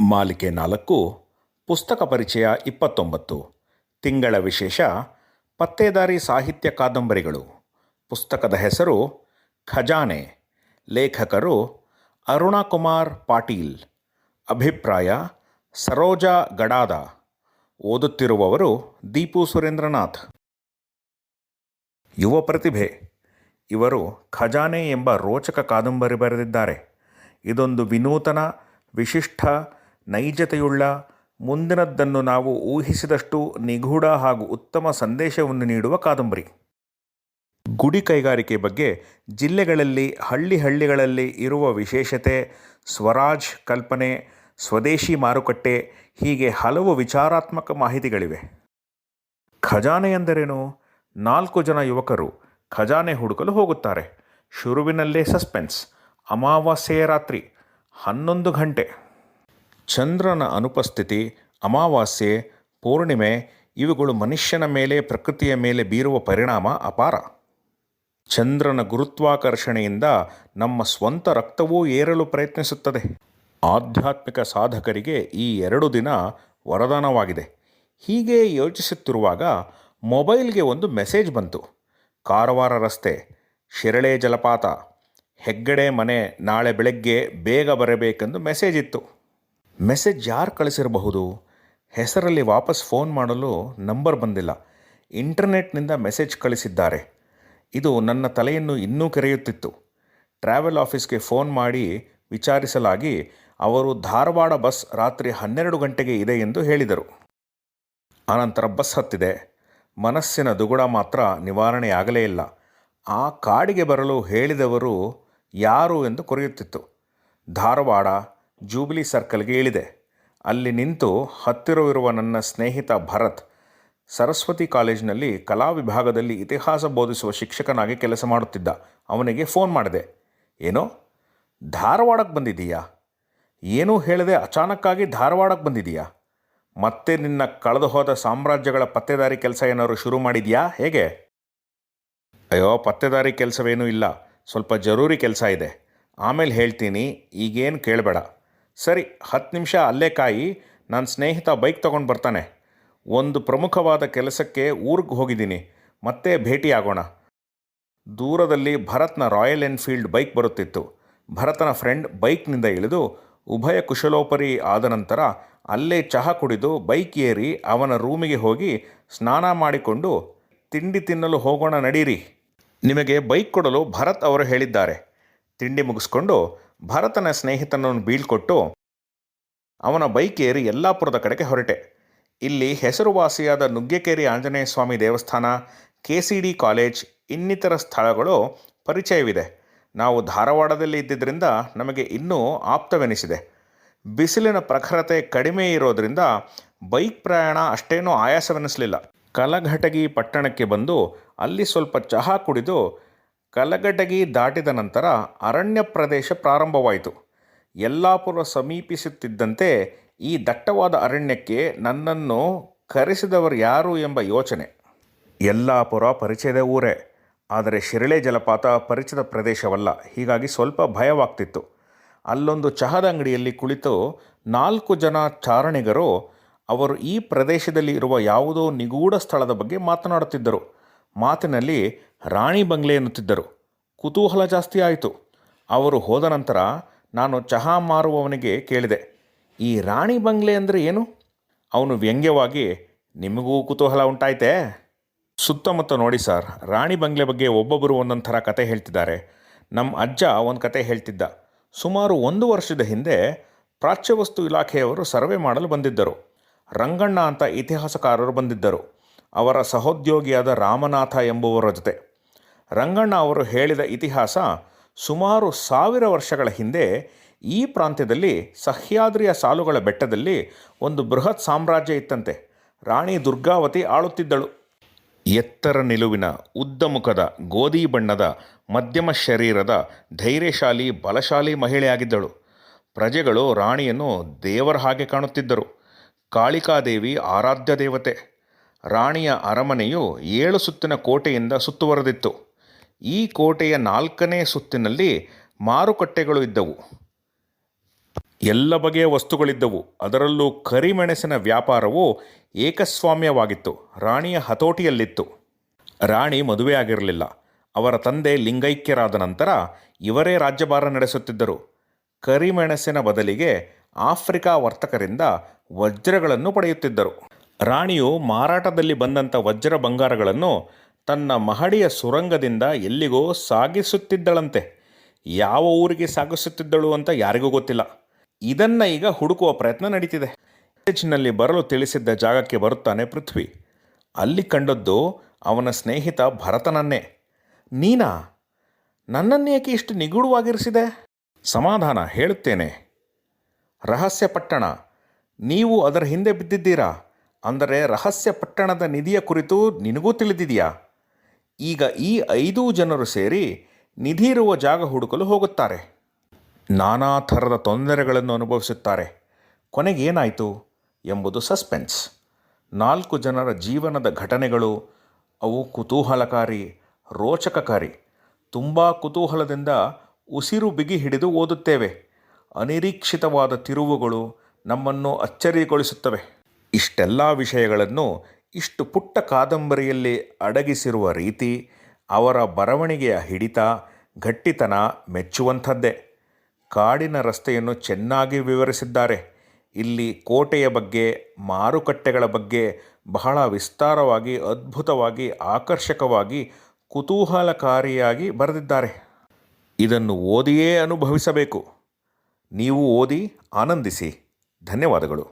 ಮಾಲಿಕೆ 4 ಪುಸ್ತಕ ಪರಿಚಯ 29 ತಿಂಗಳ ವಿಶೇಷ ಪತ್ತೇದಾರಿ ಸಾಹಿತ್ಯ ಕಾದಂಬರಿಗಳು. ಪುಸ್ತಕದ ಹೆಸರು ಖಜಾನೆ. ಲೇಖಕರು ಅರುಣಾ ಕುಮಾರ್ ಪಾಟೀಲ್. ಅಭಿಪ್ರಾಯ ಸರೋಜಾ ಗಡಾದ. ಓದುತ್ತಿರುವವರು ದೀಪು ಸುರೇಂದ್ರನಾಥ್. ಯುವ ಪ್ರತಿಭೆ ಇವರು ಖಜಾನೆ ಎಂಬ ರೋಚಕ ಕಾದಂಬರಿ ಬರೆದಿದ್ದಾರೆ. ಇದೊಂದು ವಿನೂತನ, ವಿಶಿಷ್ಟ, ನೈಜತೆಯುಳ್ಳ, ಮುಂದಿನದ್ದನ್ನು ನಾವು ಊಹಿಸಿದಷ್ಟು ನಿಗೂಢ ಹಾಗೂ ಉತ್ತಮ ಸಂದೇಶವನ್ನು ನೀಡುವ ಕಾದಂಬರಿ. ಗುಡಿ ಕೈಗಾರಿಕೆ ಬಗ್ಗೆ, ಜಿಲ್ಲೆಗಳಲ್ಲಿ ಹಳ್ಳಿಗಳಲ್ಲಿ ಇರುವ ವಿಶೇಷತೆ, ಸ್ವರಾಜ್ ಕಲ್ಪನೆ, ಸ್ವದೇಶಿ ಮಾರುಕಟ್ಟೆ, ಹೀಗೆ ಹಲವು ವಿಚಾರಾತ್ಮಕ ಮಾಹಿತಿಗಳಿವೆ. ಖಜಾನೆ ಎಂದರೇನು? 4 ಜನ ಯುವಕರು ಖಜಾನೆ ಹುಡುಕಲು ಹೋಗುತ್ತಾರೆ. ಶುರುವಿನಲ್ಲೇ ಸಸ್ಪೆನ್ಸ್. ಅಮಾವಾಸ್ಯೆಯ ರಾತ್ರಿ 11 ಗಂಟೆ. ಚಂದ್ರನ ಅನುಪಸ್ಥಿತಿ, ಅಮಾವಾಸ್ಯೆ, ಪೂರ್ಣಿಮೆ ಇವುಗಳು ಮನುಷ್ಯನ ಮೇಲೆ, ಪ್ರಕೃತಿಯ ಮೇಲೆ ಬೀರುವ ಪರಿಣಾಮ ಅಪಾರ. ಚಂದ್ರನ ಗುರುತ್ವಾಕರ್ಷಣೆಯಿಂದ ನಮ್ಮ ಸ್ವಂತ ರಕ್ತವೂ ಏರಲು ಪ್ರಯತ್ನಿಸುತ್ತದೆ. ಆಧ್ಯಾತ್ಮಿಕ ಸಾಧಕರಿಗೆ ಈ 2 ದಿನ ವರದಾನವಾಗಿದೆ. ಹೀಗೆ ಯೋಚಿಸುತ್ತಿರುವಾಗ ಮೊಬೈಲ್ಗೆ ಒಂದು ಮೆಸೇಜ್ ಬಂತು. ಕಾರವಾರ ರಸ್ತೆ, ಶಿರಳೆ ಜಲಪಾತ, ಹೆಗ್ಗಡೆ ಮನೆ, ನಾಳೆ ಬೆಳಗ್ಗೆ ಬೇಗ ಬರಬೇಕೆಂದು ಮೆಸೇಜ್ ಇತ್ತು. ಮೆಸೇಜ್ ಯಾರು ಕಳಿಸಿರಬಹುದು? ಹೆಸರಲ್ಲಿ ವಾಪಸ್ ಫೋನ್ ಮಾಡಲು ನಂಬರ್ ಬಂದಿಲ್ಲ. ಇಂಟರ್ನೆಟ್ನಿಂದ ಮೆಸೇಜ್ ಕಳಿಸಿದ್ದಾರೆ. ಇದು ನನ್ನ ತಲೆಯನ್ನು ಇನ್ನೂ ಕೆರೆಯುತ್ತಿತ್ತು. ಟ್ರಾವೆಲ್ ಆಫೀಸ್ಗೆ ಫೋನ್ ಮಾಡಿ ವಿಚಾರಿಸಲಾಗಿ ಅವರು ಧಾರವಾಡ ಬಸ್ ರಾತ್ರಿ 12 ಗಂಟೆಗೆ ಇದೆ ಎಂದು ಹೇಳಿದರು. ಆನಂತರ ಬಸ್ ಹತ್ತಿದೆ. ಮನಸ್ಸಿನ ದುಗುಡ ಮಾತ್ರ ನಿವಾರಣೆಯಾಗಲೇ ಇಲ್ಲ. ಆ ಕಾಡಿಗೆ ಬರಲು ಹೇಳಿದವರು ಯಾರು ಎಂದು ಕೊರೆಯುತ್ತಿತ್ತು. ಧಾರವಾಡ ಜೂಬಿಲಿ ಸರ್ಕಲ್ಗೆ ಇಳಿದೆ. ಅಲ್ಲಿ ನಿಂತು ಹತ್ತಿರವಿರುವ ನನ್ನ ಸ್ನೇಹಿತ ಭರತ್ ಸರಸ್ವತಿ ಕಾಲೇಜಿನಲ್ಲಿ ಕಲಾ ವಿಭಾಗದಲ್ಲಿ ಇತಿಹಾಸ ಬೋಧಿಸುವ ಶಿಕ್ಷಕನಾಗಿ ಕೆಲಸ ಮಾಡುತ್ತಿದ್ದ. ಅವನಿಗೆ ಫೋನ್ ಮಾಡಿದೆ. ಏನೋ ಧಾರವಾಡಕ್ಕೆ ಬಂದಿದ್ದೀಯಾ? ಏನೂ ಹೇಳದೆ ಅಚಾನಕ್ಕಾಗಿ ಧಾರವಾಡಕ್ಕೆ ಬಂದಿದ್ದೀಯಾ? ಮತ್ತೆ ನಿನ್ನ ಕಳೆದು ಹೋದ ಸಾಮ್ರಾಜ್ಯಗಳ ಪತ್ತೇದಾರಿ ಕೆಲಸ ಏನಾದ್ರು ಶುರು ಮಾಡಿದೆಯಾ ಹೇಗೆ? ಅಯ್ಯೋ, ಪತ್ತೇದಾರಿ ಕೆಲಸವೇನೂ ಇಲ್ಲ, ಸ್ವಲ್ಪ ಜರೂರಿ ಕೆಲಸ ಇದೆ, ಆಮೇಲೆ ಹೇಳ್ತೀನಿ, ಈಗೇನು ಕೇಳಬೇಡ. ಸರಿ, 10 ನಿಮಿಷ ಅಲ್ಲೇ ಕಾಯಿ, ನನ್ನ ಸ್ನೇಹಿತ ಬೈಕ್ ತೊಗೊಂಡು ಬರ್ತಾನೆ. ಒಂದು ಪ್ರಮುಖವಾದ ಕೆಲಸಕ್ಕೆ ಊರಿಗೆ ಹೋಗಿದ್ದೀನಿ, ಮತ್ತೆ ಭೇಟಿಯಾಗೋಣ. ದೂರದಲ್ಲಿ ಭರತ್ನ ರಾಯಲ್ ಎನ್ಫೀಲ್ಡ್ ಬೈಕ್ ಬರುತ್ತಿತ್ತು. ಭರತನ ಫ್ರೆಂಡ್ ಬೈಕ್ನಿಂದ ಇಳಿದು ಉಭಯ ಕುಶಲೋಪರಿ ಆದ ನಂತರ ಅಲ್ಲೇ ಚಹಾ ಕುಡಿದು ಬೈಕ್ ಏರಿ ಅವನ ರೂಮಿಗೆ ಹೋಗಿ ಸ್ನಾನ ಮಾಡಿಕೊಂಡು ತಿಂಡಿ ತಿನ್ನಲು ಹೋಗೋಣ ನಡೀರಿ. ನಿಮಗೆ ಬೈಕ್ ಕೊಡಲು ಭರತ್ ಅವರು ಹೇಳಿದ್ದಾರೆ. ತಿಂಡಿ ಮುಗಿಸ್ಕೊಂಡು ಭರತನ ಸ್ನೇಹಿತನನ್ನು ಬೀಳ್ಕೊಟ್ಟು ಅವನ ಬೈಕ್ ಏರಿ ಯಲ್ಲಾಪುರದ ಕಡೆಗೆ ಹೊರಟೆ. ಇಲ್ಲಿ ಹೆಸರುವಾಸಿಯಾದ ನುಗ್ಗೆಕೇರಿ ಆಂಜನೇಯ ಸ್ವಾಮಿ ದೇವಸ್ಥಾನ, KCD ಕಾಲೇಜ್, ಇನ್ನಿತರ ಸ್ಥಳಗಳು ಪರಿಚಯವಿದೆ. ನಾವು ಧಾರವಾಡದಲ್ಲಿ ಇದ್ದಿದ್ದರಿಂದ ನಮಗೆ ಇನ್ನೂ ಆಪ್ತವೆನಿಸಿದೆ. ಬಿಸಿಲಿನ ಪ್ರಖರತೆ ಕಡಿಮೆ ಇರೋದರಿಂದ ಬೈಕ್ ಪ್ರಯಾಣ ಅಷ್ಟೇನೂ ಆಯಾಸವೆನಿಸಲಿಲ್ಲ. ಕಲಘಟಗಿ ಪಟ್ಟಣಕ್ಕೆ ಬಂದು ಅಲ್ಲಿ ಸ್ವಲ್ಪ ಚಹಾ ಕುಡಿದು ಕಲಘಟಗಿ ದಾಟಿದ ನಂತರ ಅರಣ್ಯ ಪ್ರದೇಶ ಪ್ರಾರಂಭವಾಯಿತು. ಯಲ್ಲಾಪುರ ಸಮೀಪಿಸುತ್ತಿದ್ದಂತೆ ಈ ದಟ್ಟವಾದ ಅರಣ್ಯಕ್ಕೆ ನನ್ನನ್ನು ಕರೆಸಿದವರು ಯಾರು ಎಂಬ ಯೋಚನೆ. ಯಲ್ಲಾಪುರ ಪರಿಚಯದ ಊರೇ, ಆದರೆ ಶಿರಳೆ ಜಲಪಾತ ಪರಿಚಿತ ಪ್ರದೇಶವಲ್ಲ. ಹೀಗಾಗಿ ಸ್ವಲ್ಪ ಭಯವಾಗ್ತಿತ್ತು. ಅಲ್ಲೊಂದು ಚಹಾದ ಅಂಗಡಿಯಲ್ಲಿ ಕುಳಿತು 4 ಜನ ಚಾರಣಿಗರು ಅವರು ಈ ಪ್ರದೇಶದಲ್ಲಿ ಇರುವ ಯಾವುದೋ ನಿಗೂಢ ಸ್ಥಳದ ಬಗ್ಗೆ ಮಾತನಾಡುತ್ತಿದ್ದರು. ಮಾತಿನಲ್ಲಿ ರಾಣಿ ಬಂಗ್ಲೆ ಎನ್ನುತ್ತಿದ್ದರು. ಕುತೂಹಲ ಜಾಸ್ತಿ ಆಯಿತು. ಅವರು ಹೋದ ನಂತರ ನಾನು ಚಹಾ ಮಾರುವವನಿಗೆ ಕೇಳಿದೆ, ಈ ರಾಣಿ ಬಂಗ್ಲೆ ಅಂದರೆ ಏನು? ಅವನು ವ್ಯಂಗ್ಯವಾಗಿ, ನಿಮಗೂ ಕುತೂಹಲ ಉಂಟಾಯ್ತೇ? ಸುತ್ತಮುತ್ತ ನೋಡಿ ಸರ್, ರಾಣಿ ಬಂಗ್ಲೆ ಬಗ್ಗೆ ಒಬ್ಬೊಬ್ಬರು ಒಂದೊಂದು ಥರ ಕತೆ ಹೇಳ್ತಿದ್ದಾರೆ. ನಮ್ಮ ಅಜ್ಜ ಒಂದು ಕತೆ ಹೇಳ್ತಿದ್ದ. ಸುಮಾರು 1 ವರ್ಷದ ಹಿಂದೆ ಪ್ರಾಚ್ಯವಸ್ತು ಇಲಾಖೆಯವರು ಸರ್ವೆ ಮಾಡಲು ಬಂದಿದ್ದರು. ರಂಗಣ್ಣ ಅಂತ ಇತಿಹಾಸಕಾರರು ಬಂದಿದ್ದರು. ಅವರ ಸಹೋದ್ಯೋಗಿಯಾದ ರಾಮನಾಥ ಎಂಬುವರ ಜೊತೆ. ರಂಗಣ್ಣ ಅವರು ಹೇಳಿದ ಇತಿಹಾಸ ಸುಮಾರು 1000 ವರ್ಷಗಳ ಹಿಂದೆ ಈ ಪ್ರಾಂತ್ಯದಲ್ಲಿ ಸಹ್ಯಾದ್ರಿಯ ಸಾಲುಗಳ ಬೆಟ್ಟದಲ್ಲಿ ಒಂದು ಬೃಹತ್ ಸಾಮ್ರಾಜ್ಯ ಇತ್ತಂತೆ. ರಾಣಿ ದುರ್ಗಾವತಿ ಆಳುತ್ತಿದ್ದಳು. ಎತ್ತರ ನಿಲುವಿನ, ಉದ್ದ ಮುಖದ, ಗೋಧಿ ಬಣ್ಣದ, ಮಧ್ಯಮ ಶರೀರದ, ಧೈರ್ಯಶಾಲಿ, ಬಲಶಾಲಿ ಮಹಿಳೆಯಾಗಿದ್ದಳು. ಪ್ರಜೆಗಳು ರಾಣಿಯನ್ನು ದೇವರ ಹಾಗೆ ಕಾಣುತ್ತಿದ್ದರು. ಕಾಳಿಕಾದೇವಿ ಆರಾಧ್ಯ ದೇವತೆ. ರಾಣಿಯ ಅರಮನೆಯು 7 ಸುತ್ತಿನ ಕೋಟೆಯಿಂದ ಸುತ್ತುವರೆದಿತ್ತು. ಈ ಕೋಟೆಯ 4ನೇ ಸುತ್ತಿನಲ್ಲಿ ಮಾರುಕಟ್ಟೆಗಳು ಇದ್ದವು. ಎಲ್ಲ ಬಗೆಯ ವಸ್ತುಗಳಿದ್ದವು. ಅದರಲ್ಲೂ ಕರಿಮೆಣಸಿನ ವ್ಯಾಪಾರವು ಏಕಸ್ವಾಮ್ಯವಾಗಿತ್ತು. ರಾಣಿಯ ಹತೋಟಿಯಲ್ಲಿತ್ತು. ರಾಣಿ ಮದುವೆಯಾಗಿರಲಿಲ್ಲ. ಅವರ ತಂದೆ ಲಿಂಗೈಕ್ಯರಾದ ನಂತರ ಇವರೇ ರಾಜ್ಯಭಾರ ನಡೆಸುತ್ತಿದ್ದರು. ಕರಿಮೆಣಸಿನ ಬದಲಿಗೆ ಆಫ್ರಿಕಾ ವರ್ತಕರಿಂದ ವಜ್ರಗಳನ್ನು ಪಡೆಯುತ್ತಿದ್ದರು. ರಾಣಿಯು ಮಾರಾಟದಲ್ಲಿ ಬಂದಂಥ ವಜ್ರ ಬಂಗಾರಗಳನ್ನು ತನ್ನ ಮಹಡಿಯ ಸುರಂಗದಿಂದ ಎಲ್ಲಿಗೋ ಸಾಗಿಸುತ್ತಿದ್ದಳಂತೆ. ಯಾವ ಊರಿಗೆ ಸಾಗಿಸುತ್ತಿದ್ದಳು ಅಂತ ಯಾರಿಗೂ ಗೊತ್ತಿಲ್ಲ. ಇದನ್ನು ಈಗ ಹುಡುಕುವ ಪ್ರಯತ್ನ ನಡೀತಿದೆ. ಕಾಲೇಜಿನಲ್ಲಿ ಬರಲು ತಿಳಿಸಿದ್ದ ಜಾಗಕ್ಕೆ ಬರುತ್ತಾನೆ ಪೃಥ್ವಿ. ಅಲ್ಲಿ ಕಂಡದ್ದು ಅವನ ಸ್ನೇಹಿತ ಭರತನನ್ನೇ. ನೀನಾ? ನನ್ನನ್ನೇಕೆ ಇಷ್ಟು ನಿಗೂಢವಾಗಿರಿಸಿದೆ? ಸಮಾಧಾನ, ಹೇಳುತ್ತೇನೆ. ರಹಸ್ಯ ಪಟ್ಟಣ. ನೀವು ಅದರ ಹಿಂದೆ ಬಿದ್ದಿದ್ದೀರಾ. ಅಂದರೆ ರಹಸ್ಯ ಪಟ್ಟಣದ ನಿಧಿಯ ಕುರಿತು ನಿನಗೂ ತಿಳಿದಿದೆಯಾ? ಈಗ ಈ 5 ಜನರು ಸೇರಿ ನಿಧಿ ಇರುವ ಜಾಗ ಹುಡುಕಲು ಹೋಗುತ್ತಾರೆ. ನಾನಾ ಥರದ ತೊಂದರೆಗಳನ್ನು ಅನುಭವಿಸುತ್ತಾರೆ. ಕೊನೆಗೇನಾಯಿತು ಎಂಬುದು ಸಸ್ಪೆನ್ಸ್. 4 ಜನರ ಜೀವನದ ಘಟನೆಗಳು. ಅವು ಕುತೂಹಲಕಾರಿ, ರೋಚಕಕಾರಿ. ತುಂಬ ಕುತೂಹಲದಿಂದ ಉಸಿರು ಬಿಗಿ ಹಿಡಿದು ಓದುತ್ತೇವೆ. ಅನಿರೀಕ್ಷಿತವಾದ ತಿರುವುಗಳು ನಮ್ಮನ್ನು ಅಚ್ಚರಿಗೊಳಿಸುತ್ತವೆ. ಇಷ್ಟೆಲ್ಲ ವಿಷಯಗಳನ್ನು ಇಷ್ಟು ಪುಟ್ಟ ಕಾದಂಬರಿಯಲ್ಲಿ ಅಡಗಿಸಿರುವ ರೀತಿ, ಅವರ ಬರವಣಿಗೆಯ ಹಿಡಿತ, ಗಟ್ಟಿತನ ಮೆಚ್ಚುವಂಥದ್ದೇ. ಕಾಡಿನ ರಸ್ತೆಯನ್ನು ಚೆನ್ನಾಗಿ ವಿವರಿಸಿದ್ದಾರೆ. ಇಲ್ಲಿ ಕೋಟೆಯ ಬಗ್ಗೆ, ಮಾರುಕಟ್ಟೆಗಳ ಬಗ್ಗೆ ಬಹಳ ವಿಸ್ತಾರವಾಗಿ, ಅದ್ಭುತವಾಗಿ, ಆಕರ್ಷಕವಾಗಿ, ಕುತೂಹಲಕಾರಿಯಾಗಿ ಬರೆದಿದ್ದಾರೆ. ಇದನ್ನು ಓದಿಯೇ ಅನುಭವಿಸಬೇಕು. ನೀವು ಓದಿ ಆನಂದಿಸಿ. ಧನ್ಯವಾದಗಳು.